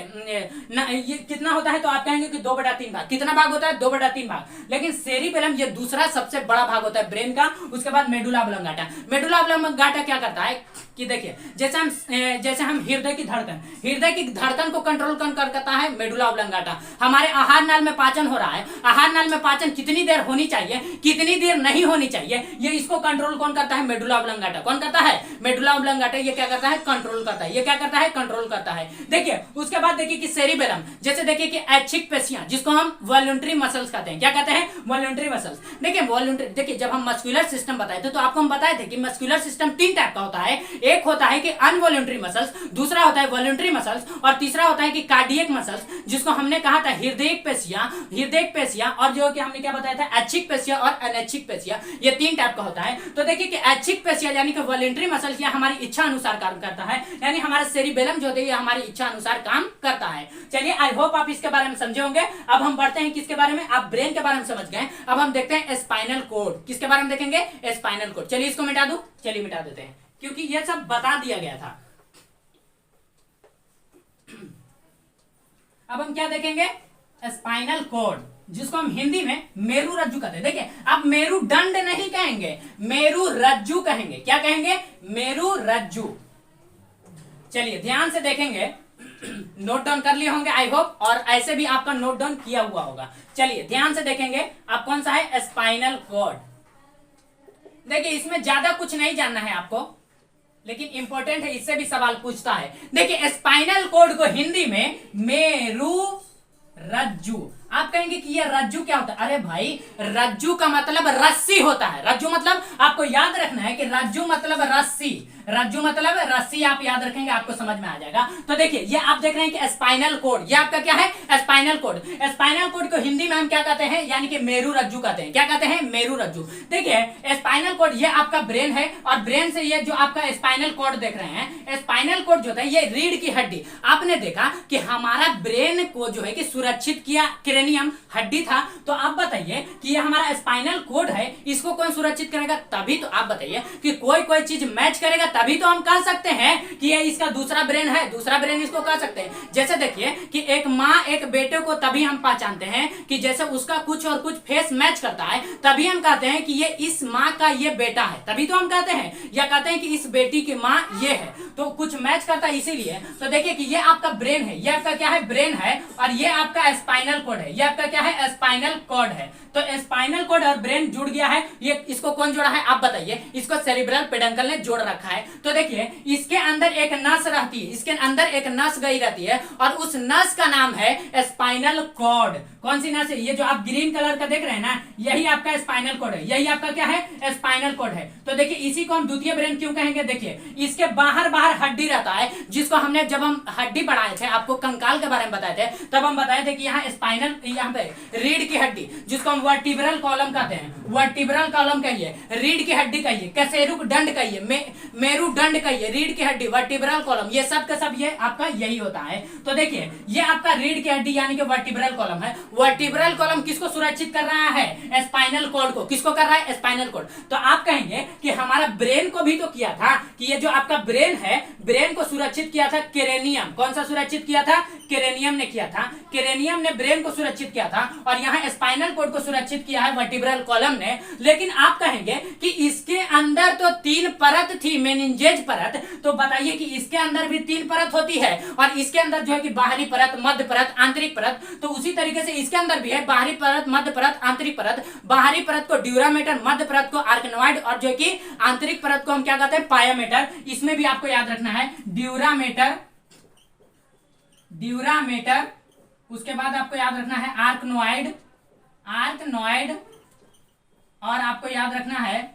कितना होता है तो आप कहेंगे कि 2/3 भाग। कितना भाग होता है, 2/3 भाग। लेकिन सेरिबेलम ये दूसरा सबसे बड़ा भाग होता है ब्रेन का। उसके बाद मेडुला ऑब्लोंगाटा, मेडुला ऑब्लोंगाटा क्या करता है कि देखिए जैसे हम हृदय की धड़कन को कंट्रोल कौन करता है, मेडुला ऑब्लोंगाटा। हमारे आहार नाल में पाचन हो रहा है, आहार नाल में पाचन कितनी देर होनी चाहिए, कितनी देर नहीं होनी चाहिए, ये इसको कंट्रोल कौन करता है, मेडुला ऑब्लोंगाटा। कौन करता है, मेडुला ऑब्लोंगाटा। ये क्या करता है, कंट्रोल करता है। ये क्या करता है, कंट्रोल करता है। देखिए उसके बाद देखिए कि सेरिबेलम, जैसे देखिए कि ऐच्छिक पेशियां, जिसको हम वॉलंटरी मसल्स कहते हैं, क्या कहते हैं, वॉलंटरी मसल्स। देखिए वॉलंटरी, देखिए जब हम मस्कुलर सिस्टम बताए थे तो आपको हम बताए थे कि मस्कुलर सिस्टम 3 टाइप का होता है। एक होता है कि अनवॉलंटरी मसल्स, दूसरा होता है वॉलंटरी मसल्स और तीसरा होता है कि कार्डियक मसल्स, जिसको हमने कहा था हृदय पेशियां और जो कि हमने क्या बताया था, ऐच्छिक पेशियां और अनैच्छिक पेशियां। ये 3 टाइप का होता है। तो देखिए कि ऐच्छिक पेशियां यानी कि वॉलंटरी मसल्स ये हमारी इच्छा अनुसार काम करता है, यानी हमारा सेरिबेलम जो है ये हमारी इच्छा अनुसार काम करता है। चलिए आई होप आप इसके बारे में समझे होंगे। अब हम बढ़ते हैं किसके बारे में, आप ब्रेन के बारे में समझ गए। अब हम देखते हैं स्पाइनल कॉर्ड, किसके बारे में देखेंगे, स्पाइनल कॉर्ड। चलिए इसको मिटा दूं, चलिए मिटा देते हैं क्योंकि ये सब बता दिया गया था। अब हम क्या देखेंगे, स्पाइनल कॉर्ड, जिसको हम हिंदी में मेरु रज्जु कहते हैं। देखिए आप मेरु दंड नहीं कहेंगे, मेरु रज्जु कहेंगे। क्या कहेंगे, मेरु रज्जु। चलिए ध्यान से देखेंगे, नोट डाउन कर लिए होंगे आई होप, और ऐसे भी आपका नोट डाउन किया हुआ होगा। चलिए ध्यान से देखेंगे, आप कौन सा है, स्पाइनल कॉर्ड। देखिए इसमें ज्यादा कुछ नहीं जानना है आपको, लेकिन इंपॉर्टेंट है, इससे भी सवाल पूछता है। देखिए स्पाइनल कॉर्ड को हिंदी में मेरु रज्जु। आप कहेंगे कि ये रज्जु क्या होता है, अरे भाई रज्जु का मतलब रस्सी होता है। रज्जु मतलब आपको याद रखना है कि रज्जु मतलब रस्सी, रज्जु मतलब रस्सी, आप याद रखेंगे आपको समझ में आ जाएगा। तो देखिए ये आप देख रहे हैं कि स्पाइनल कॉर्ड, ये आपका क्या है, स्पाइनल कॉर्ड। स्पाइनल कॉर्ड को हिंदी में हम क्या कहते हैं, यानी कि मेरु रज्जु कहते हैं। क्या कहते हैं, मेरु रज्जु। देखिए स्पाइनल कॉर्ड ये आपका ब्रेन है और ब्रेन से ये जो आपका स्पाइनल कॉर्ड देख रहे हैं, स्पाइनल कॉर्ड जो है ये रीढ़ की हड्डी। आपने देखा कि हमारा ब्रेन को जो है कि सुरक्षित किया क्रेनियम हड्डी था, तो आप बताइए कि ये हमारा स्पाइनल कॉर्ड है, इसको कौन सुरक्षित करेगा, तभी तो आप बताइए कि कोई चीज मैच करेगा तभी तो हम कह सकते हैं कि ये इसका दूसरा ब्रेन है, दूसरा ब्रेन इसको कह सकते हैं। जैसे देखिए कि एक माँ एक बेटे को तभी हम पहचानते हैं कि जैसे उसका कुछ और कुछ फेस मैच करता है, तभी हम कहते हैं कि ये इस माँ का ये बेटा है, तभी तो हम कहते हैं, या कहते हैं कि इस बेटी की माँ ये है, तो कुछ मैच करता है इसीलिए। तो देखिए कि ये आपका ब्रेन है, ये आपका क्या है, ब्रेन है, और ये आपका स्पाइनल कॉर्ड है, ये आपका क्या है, स्पाइनल कॉर्ड है। तो स्पाइनल कॉर्ड और ब्रेन जुड़ गया है। ये इसको कौन जोड़ा है, आप बताइए, इसको सेरिब्रल पेडंकल ने जोड़ रखा है। तो देखिए इसके अंदर एक नस रहती है, इसके अंदर एक नस गई रहती है और उस नस का नाम है स्पाइनल कॉर्ड। कौन सी नस है, ये जो आप ग्रीन कलर का देख रहे हैं ना, यही आपका स्पाइनल कॉर्ड है, यही आपका क्या है, स्पाइनल कॉर्ड है। तो देखिए इसी को हम द्वितीय ब्रेन क्यों कहेंगे, देखिए इसके बाहर हड्डी रहता है, जिसको हमने जब हम हड्डी बढ़ाए थे, आपको कंकाल के बारे में बताए थे, तब हम बताए थे कि यहाँ स्पाइनल, यहाँ पे रीढ़ की हड्डी, जिसको हम वर्टिब्रल कॉलम कहते हैं। वर्टिब्रल कॉलम कहिए, रीढ़ की हड्डी कहिए, कशेरुक दंड कहिए, मेरुदंड कहिए, रीढ़ की हड्डी, वर्टिब्रल कॉलम, ये सब का सब ये आपका यही होता है। तो देखिए ये आपका रीढ़ की हड्डी यानी कि वर्टिब्रल कॉलम है। वर्टिब्रल कॉलम किसको सुरक्षित कर रहा है? स्पाइनल कॉर्ड को। किसको कर रहा है? Spinal cord. तो आप कहेंगे कि हमारा ब्रेन को भी तो किया था, कि ये जो आपका ब्रेन है, ब्रेन को सुरक्षित किया था केरेनियम। कौन सा सुरक्षित किया था? केरेनियम ने किया था। केरेनियम ने ब्रेन को सुरक्षित किया था और यहाँ स्पाइनल कॉर्ड को सुरक्षित किया है वर्टिब्रल कॉलम ने। लेकिन आप कहेंगे कि इसके अंदर तो 3 परत थी, मेनिंजेज परत, तो बताइए कि इसके अंदर भी 3 परत होती है और इसके अंदर जो है कि बाहरी परत, मध्य परत, आंतरिक परत। तो उसी तरीके से इसके अंदर भी है बाहरी परत, मध्य परत, आंतरिक परत। बाहरी परत को ड्यूरामेटर, मध्य परत को आर्कनोइड और जो कि आंतरिक परत को हम क्या कहते हैं? पायामेटर। इसमें भी आपको याद रखना है ड्यूरामेटर, ड्यूरामेटर, उसके बाद आपको याद रखना है आर्कनोइड, आर्कनोइड, और आपको याद रखना है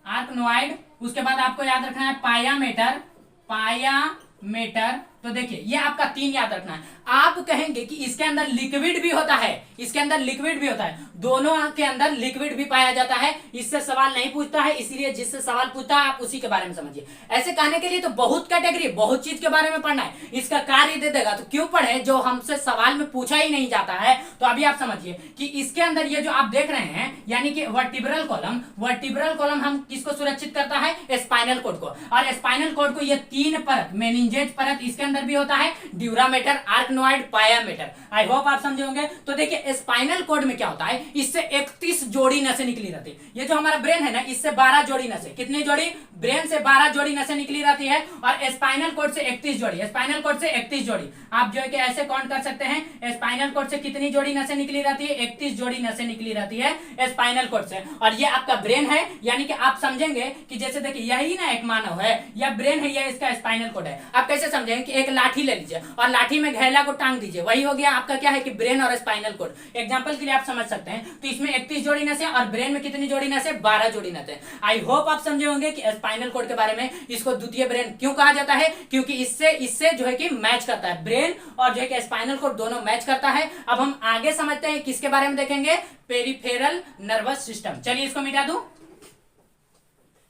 आर्कनोइड, उसके बाद आपको याद रखना है पायामेटर, पायामेटर। तो देखिए ये आपका 3 याद रखना है। आप कहेंगे कि इसके अंदर लिक्विड भी होता है, इसके अंदर लिक्विड भी होता है, दोनों के अंदर लिक्विड भी पाया जाता है। इससे सवाल नहीं पूछता है, इसीलिए जिससे सवाल पूछता है आप उसी के बारे में समझिए। ऐसे कहने के लिए तो बहुत कैटेगरी, बहुत चीज के बारे में पढ़ना है, इसका कार्य दे देगा तो क्यों पढ़े जो हमसे सवाल में पूछा ही नहीं जाता है। तो अभी आप समझिए कि इसके अंदर ये जो आप देख रहे हैं यानी कि वर्टिब्रल कॉलम, वर्टिब्रल कॉलम हम किसको सुरक्षित करता है? स्पाइनल कॉर्ड को। और स्पाइनल कॉर्ड को ये 3 परत, मेनिंजेज परत इसके अंदर भी होता है, dura mater, arachnoid, pia mater. I hope आप समझे होंगे। तो देखिए स्पाइनल कॉर्ड में क्या होता है, इससे 31 जोड़ी नसें निकली रहती है। ये जो हमारा ब्रेन है ना, इससे 12 जोड़ी नसें, कितनी जोड़ी? ब्रेन से 12 जोड़ी नसें निकली रहती है और स्पाइनल कॉर्ड से 31 जोड़ी, स्पाइनल कॉर्ड से 31 जोड़ी। आप जो है कि ऐसे काउंट कर सकते हैं, स्पाइनल कॉर्ड से कितनी जोड़ी नसें निकली रहती है? 31 जोड़ी नसें निकली रहती है स्पाइनल कॉर्ड से। और ये आपका ब्रेन है, यानी कि आप समझेंगे कि जैसे देखिए यही ना एक मानव है, या ब्रेन है, या इसका स्पाइनल कॉर्ड है। आप कैसे समझेंगे कि एक लाठी ले लीजिए और लाठी में घैला को टांग दीजिए, वही हो गया आपका क्या है कि ब्रेन और स्पाइनल कॉर्ड। एग्जांपल के लिए आप समझ सकते हैं। तो इसमें 31 जोड़ी नसें और ब्रेन में कितनी जोड़ी नसें? 12 जोड़ी नसें। आई होप आप समझे होंगे कि स्पाइनल कॉर्ड के बारे में। इसको द्वितीय ब्रेन क्यों कहा जाता है? क्योंकि इससे जो है कि मैच करता है, ब्रेन और जो है कि स्पाइनल कॉर्ड दोनों मैच करता है। अब हम आगे समझते हैं किसके बारे में देखेंगे? Peripheral nervous system. चलिए इसको मिटा दूं,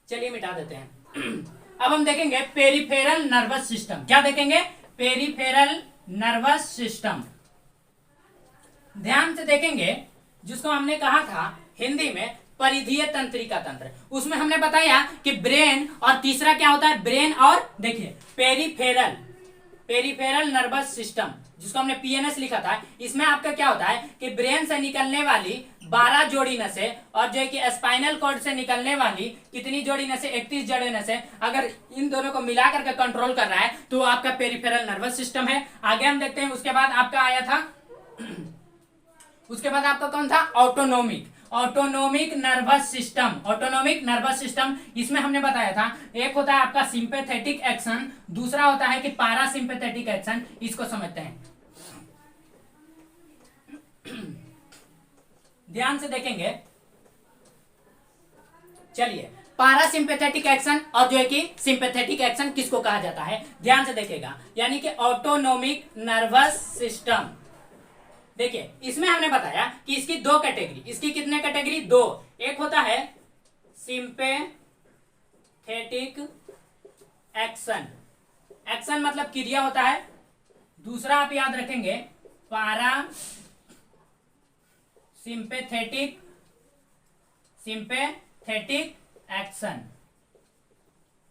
चलिए मिटा देते हैं। अब हम देखेंगे पेरिफेरल नर्वस सिस्टम। क्या देखेंगे? Peripheral nervous system. ध्यान से देखेंगे, जिसको हमने कहा था हिंदी में परिधीय तंत्रिका तंत्र, उसमें हमने बताया कि ब्रेन और तीसरा क्या होता है? ब्रेन और देखिए पेरिफेरल, पेरिफेरल नर्वस सिस्टम, जिसको हमने पीएनएस लिखा था। इसमें आपका क्या होता है कि ब्रेन से निकलने वाली 12 जोड़ी नसें और जो है कि स्पाइनल कॉर्ड से निकलने वाली कितनी जोड़ी नसें? 31 जोड़ी नसें। अगर इन दोनों को मिला करके कंट्रोल कर रहा है तो वो आपका पेरिफेरल नर्वस सिस्टम है। आगे हम देखते हैं। उसके बाद आपका आया था, उसके बाद आपका कौन था? Autonomic, autonomic nervous system, autonomic nervous system. इसमें हमने बताया था एक होता है आपका सिंपैथेटिक एक्शन, दूसरा होता है कि पारासिम्पैथेटिक एक्शन। इसको समझते हैं, ध्यान से देखेंगे। चलिए पारासिम्पैथेटिक एक्शन और जो है कि सिंपैथेटिक एक्शन किसको कहा जाता है? ध्यान से देखेगा, यानी कि ऑटोनोमिक नर्वस सिस्टम। देखिए इसमें हमने बताया कि इसकी 2 कैटेगरी, इसकी कितने कैटेगरी? 2। एक होता है सिंपैथेटिक एक्शन, एक्शन मतलब क्रिया होता है। दूसरा आप याद रखेंगे पारा सिंपैथेटिक, सिंपैथेटिक एक्शन।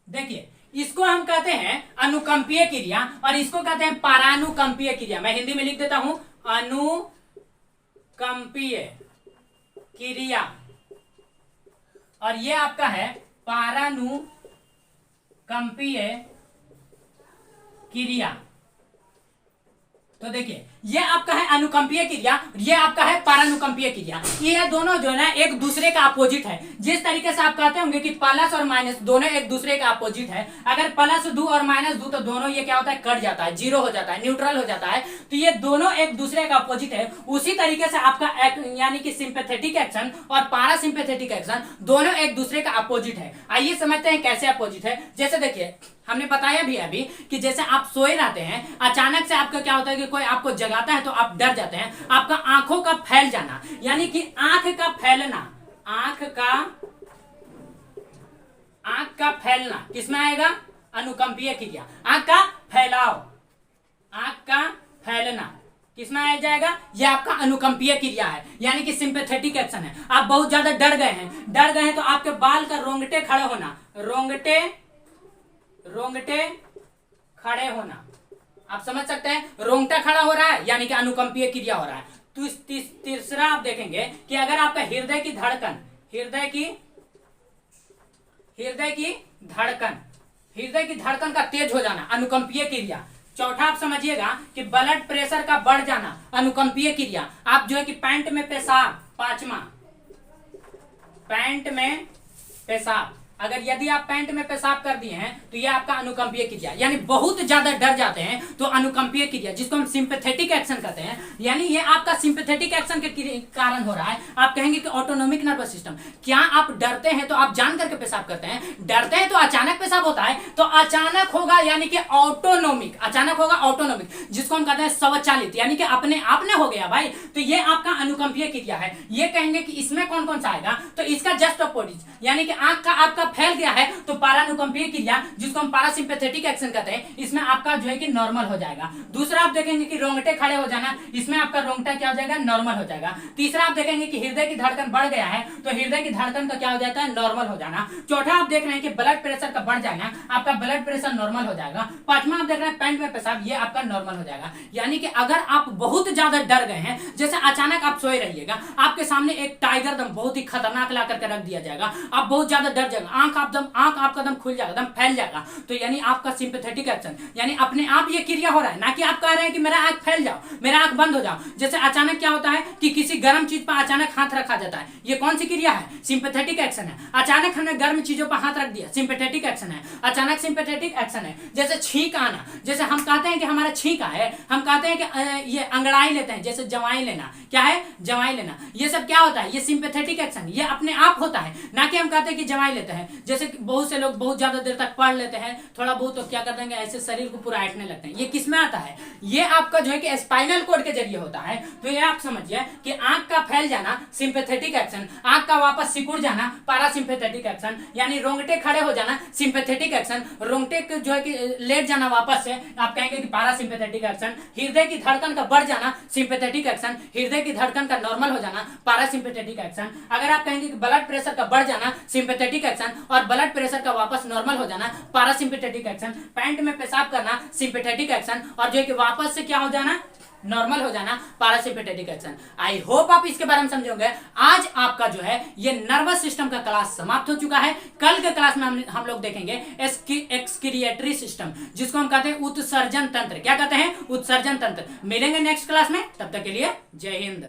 देखिए इसको हम कहते हैं अनुकंपीय क्रिया और इसको कहते हैं पारानुकंपीय क्रिया। मैं हिंदी में लिख देता हूं, अनुकंपीय क्रिया, और ये आपका है पारानुकंपीय क्रिया। तो देखिए ये आपका है अनुकंपीय क्रिया, ये आपका है पारानुकंपीय क्रिया। ये दोनों जो है ना एक दूसरे का अपोजिट है। जिस तरीके से आप कहते होंगे कि प्लस और माइनस दोनों एक दूसरे का अपोजिट है, अगर प्लस दो और माइनस दो तो दोनों ये क्या होता है? कट जाता है, जीरो हो जाता है, न्यूट्रल हो जाता है। तो ये दोनों एक दूसरे का अपोजिट है। उसी तरीके से आपका यानी कि सिंपैथेटिक एक्शन और पारासिम्पैथेटिक एक्शन दोनों एक दूसरे का अपोजिट है। आइए समझते हैं कैसे अपोजिट है। जैसे देखिए हमने बताया भी अभी कि जैसे आप सोए रहते हैं, अचानक से आपका क्या होता है कि कोई आपको जगाता है तो आप डर जाते हैं। आपका आंखों का फैल जाना, यानी कि आंख का फैलना, आंख का फैलना किसमें आएगा? अनुकंपीय क्रिया। आंख का फैलाव, आंख का फैलना किसमें आ जाएगा? ये आपका अनुकंपीय क्रिया है, यानी कि सिंपैथेटिक एक्शन है। आप बहुत ज्यादा डर गए हैं तो आपके बाल का रोंगटे खड़े होना, रोंगटे खड़े होना, आप समझ सकते हैं, रोंगटा खड़ा हो रहा है यानी कि अनुकंपीय क्रिया हो रहा है। तो तीसरा आप देखेंगे कि अगर आपका हृदय की धड़कन का तेज हो जाना, अनुकंपीय क्रिया। चौथा आप समझिएगा कि ब्लड प्रेशर का बढ़ जाना, अनुकंपीय क्रिया। आप जो है कि पैंट में पेशाब, पांचवा, पैंट में पेशाब, अगर यदि आप पैंट में पेशाब कर दिए हैं तो यह आपका अनुकंपीय क्रिया, यानी बहुत ज्यादा डर जाते हैं तो अनुकंपीय क्रिया, जिसको हम सिंपैथेटिक एक्शन कहते हैं, यानी ये आपका सिंपैथेटिक एक्शन के कारण हो रहा है। आप कहेंगे कि ऑटोनोमिक नर्वस सिस्टम, क्या आप डरते हैं तो आप जान करके पेशाब करते हैं? डरते हैं तो अचानक पेशाब होता है, तो अचानक होगा यानी कि ऑटोनोमिक, अचानक होगा ऑटोनोमिक, जिसको हम कहते हैं स्वचालित, यानी कि अपने आप ने हो गया भाई, तो ये आपका अनुकंपीय क्रिया है। ये कहेंगे कि इसमें कौन कौन सा आएगा? तो इसका जस्ट अपोजिट, यानी कि आंख का आपका फैल गया है तो पारानुकंपीय क्रिया, जिसको हम पारासिम्पैथेटिक एक्शन कहते हैं, इसमें आपका जो है कि नॉर्मल हो जाएगा। दूसरा आप देखेंगे कि रोंगटे खड़े हो जाना, इसमें आपका रोंगटा क्या हो जाएगा? नॉर्मल हो जाएगा। तीसरा आप देखेंगे कि हृदय की धड़कन बढ़ गया है तो हृदय की धड़कन का क्या हो जाता है? नॉर्मल हो जाना। चौथा आप देख रहे हैं कि ब्लड प्रेशर का बढ़ जाना, आपका ब्लड प्रेशर नॉर्मल हो जाएगा। पांचवा आप देख रहे हैं पैंट में पेशाब, ये आपका नॉर्मल हो जाएगा। यानी कि अगर आप बहुत ज्यादा डर गए हैं, जैसे अचानक आप सोए रहिएगा, आपके सामने एक टाइगर दम बहुत ही खतरनाक ला करके रख दिया जाएगा, आप बहुत ज्यादा डर जाएगा, आंख आपका दम खुल जाएगा, दम फैल जाएगा, तो यानी आपका सिंपैथेटिक एक्शन, यानी अपने आप ये क्रिया हो रहा है, ना कि आप कह रहे हैं कि मेरा आंख फैल जाओ, मेरा आंख बंद हो जाओ। जैसे अचानक क्या होता है कि किसी गर्म चीज पर अचानक हाथ रखा जाता है, ये कौन सी क्रिया है? सिंपैथेटिक एक्शन है। अचानक हमने गर्म चीजों पर हाथ रख दिया, सिंपैथेटिक एक्शन है, अचानक सिंपैथेटिक एक्शन है। जैसे छींक आना, जैसे हम कहते हैं कि हमारा छींका है, हम कहते हैं कि ये अंगड़ाई लेते हैं, जैसे जवाई लेना, क्या है? जवाई लेना, ये सब क्या होता है? ये सिंपैथेटिक एक्शन, ये अपने आप होता है, ना कि हम कहते हैं कि जवाई लेते हैं। जैसे बहुत से लोग बहुत ज्यादा देर तक पढ़ लेते हैं, थोड़ा बहुत तो क्या कर देंगे, ऐसे शरीर को पूरा ऐंठने लगते हैं, ये किसमें आता है? ये आपका जो है कि स्पाइनल कोड के जरिए होता है। तो ये आप समझिए कि आंख का फैल जाना सिंपैथेटिक एक्शन, आंख का वापस सिकुड़ जाना पारासिम्पैथेटिक एक्शन, यानी रोंगटे खड़े हो जाना सिंपैथेटिक एक्शन, रोंगटे जो है कि लेट जाना वापस से आप कहेंगे कि पारासिम्पैथेटिक एक्शन, हृदय की धड़कन का बढ़ जाना सिंपैथेटिक एक्शन, हृदय की धड़कन का नॉर्मल हो जाना पारासिम्पैथेटिक एक्शन। अगर आप कहेंगे कि ब्लड प्रेशर का बढ़ जाना सिंपैथेटिक एक्शन और ब्लड प्रेशर का वापस नॉर्मल हो जाना पारासिम्पैथेटिक एक्शन, पैंट में पेशाब करना सिंपैथेटिक एक्शन और जो है कि वापस से क्या हो जाना? नॉर्मल हो जाना पारासिम्पैथेटिक एक्शन। आई होप आप इसके बारे में समझोगे। आज आपका जो है ये नर्वस सिस्टम का क्लास समाप्त हो चुका है। कल के क्लास में हम लोग देखेंगे एक्सक्रिएटरी सिस्टम, जिसको हम कहते हैं उत्सर्जन तंत्र। क्या कहते हैं? उत्सर्जन तंत्र। मिलेंगे नेक्स्ट क्लास में, तब तक के लिए जय हिंद।